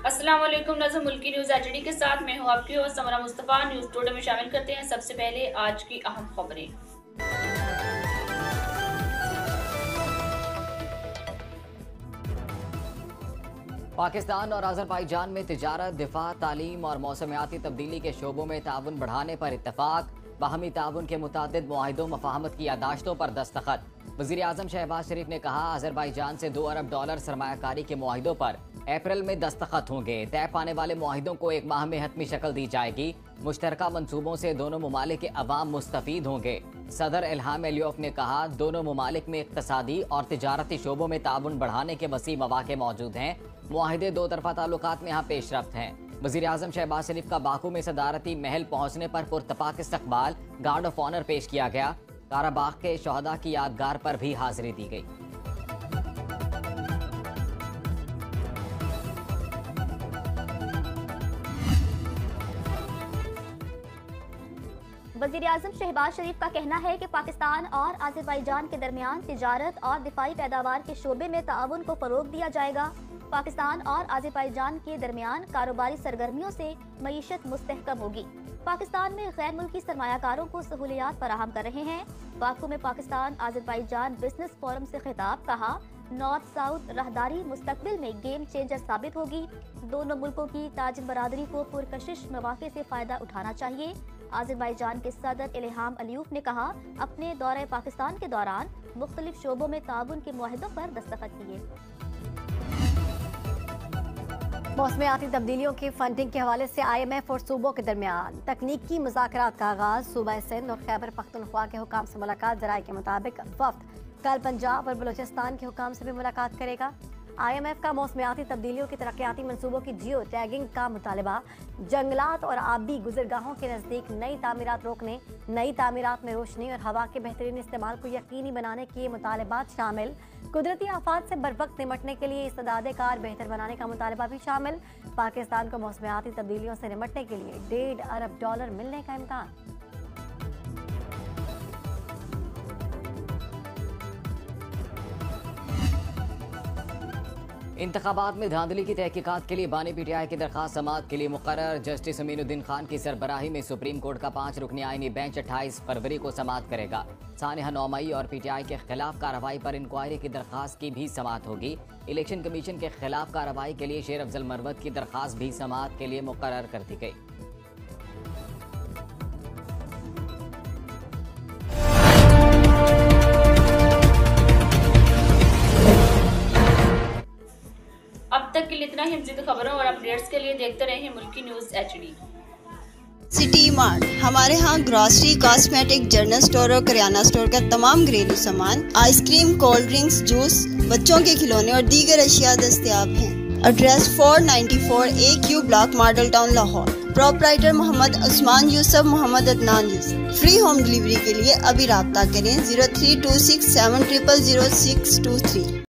अस्सलाम वालेकुम। नज़र मुल्की न्यूज़ एचडी के साथ मैं हूं आपकी होस्ट समरा मुस्तफ़ा। न्यूज़ टुडे में शामिल करते हैं सबसे पहले आज की अहम खबरें। पाकिस्तान और अज़रबैजान में तिजारत, दिफा, तालीम और मौसमियाती तब्दीली के शोबों में ताउन बढ़ाने पर इत्तफाक। बाहमी ताउन के मुतादिद मुआहिदों मफाहमत की यादाश्तों पर दस्तखत। वज़ीर आज़म शहबाज शरीफ ने कहा, अज़रबैजान से $2 अरब सरमायाकारी के मुआहिदों पर अप्रैल में दस्तखत होंगे। तय पाने वाले मुआहिदों को 1 माह में हतमी शक्ल दी जाएगी। मुश्तरका मंसूबों से दोनों ममालिक के अवाम मुस्तफीद होंगे। सदर इल्हाम अलियफ ने कहा, दोनों ममालिक में इक़्तिसादी और तिजारती शोबों में ताउन बढ़ाने के वसी मौक़े मौजूद हैं। मुआहिदे दो तरफ़ा ताल्लुकात में यहाँ पेशरफ्त हैं। वज़ीर आज़म शहबाज शरीफ का बाकू में सदारती महल पहुँचने पर पुरतपाक इस्तक़बाल, गार्ड ऑफ ऑनर पेश किया गया। काराबाग के शहदा की यादगार पर भी हाजिरी दी गई। वज़ीर आज़म शहबाज शरीफ का कहना है कि पाकिस्तान और अज़रबैजान के दरमियान तिजारत और दिफाई पैदावार के शोबे में ताउन को फ़रोग़ दिया जाएगा। पाकिस्तान और अज़रबैजान के दरमियान कारोबारी सरगर्मियों से मईशत मुस्तहकम होगी। पाकिस्तान में गैर मुल्की सरमायाकारों को सहूलियात फराहम कर रहे हैं। बाकू में पाकिस्तान अज़रबैजान बिजनेस फोरम से खिताब, कहा, नॉर्थ साउथ राहदारी मुस्तकबिल में गेम चेंजर साबित होगी। दोनों मुल्कों की ताजिर बरादरी को पुरकशिश मौक़े से फ़ायदा उठाना चाहिए। अज़रबैजान के सदर इल्हाम अलियफ ने कहा, अपने दौरे पाकिस्तान के दौरान मुख्तलिफ शोबों में ताउन के मुआहिदों पर दस्तखत किए। मौसमियाती तब्दीलियों की फंडिंग के हवाले से IMF और सूबों के दरमियान तकनीकी मुज़ाकरात का आगाज़। सूबा सिंध और खैबर पख्तूनख्वा के हुकाम से मुलाकात। ज़राए के मुताबिक वफ्द कल पंजाब और बलूचिस्तान के हुकाम से भी मुलाकात करेगा। IMF का मौसमियाती तब्दीलियों की तरक्याती मनसूबों की जियो टैगिंग का मुतालबा। जंगलात और आबी गुजरगाहों के नज़दीक नई तामीरात रोकने, नई तामीरात में रोशनी और हवा के बेहतरीन इस्तेमाल को यकीनी बनाने के मुतालबात शामिल। कुदरती आफात से बरवक्त निमटने के लिए इस्तेदाद कार बेहतर बनाने का मुतालबा भी शामिल। पाकिस्तान को मौसमियाती तब्दीलियों से निमटने के लिए $1.5 अरब मिलने का इम्कान। इंतखाबात में धांधली की तहकीकात के लिए बानी PTI की दरखास्त समाअत के लिए मुकर्रर। जस्टिस अमीनुद्दीन खान की सरबराही में सुप्रीम कोर्ट का 5 रुकनी आईनी बेंच 28 फरवरी को समाअत करेगा। सानिहा 9 मई और PTI के खिलाफ कार्रवाई पर इंक्वायरी की दरखास्त की भी समाअत होगी। इलेक्शन कमीशन के खिलाफ कार्रवाई के लिए शेर अफजल मरवत की दरखास्त भी समाअत के लिए मुकर्रर कर दी गई। अब तक के लिए इतना ही। मज़ीद खबरों और अपडेट्स के लिए देखते रहे मुल्की न्यूज़ एचडी। सिटी मार्ट, हमारे यहाँ ग्रॉसरी, कॉस्मेटिक, जनरल स्टोर और करियाना स्टोर का तमाम घरेलू सामान, आइसक्रीम, कोल्ड ड्रिंक्स, जूस, बच्चों के खिलौने और दीगर अशिया दस्तयाब हैं। Address 494 AQ block, model town, Lahore. Proprietor Mohammad Usman Yusuf, Mohammad Adnan Yusuf. Free home delivery के लिए अभी राब्ता करें 0326700623।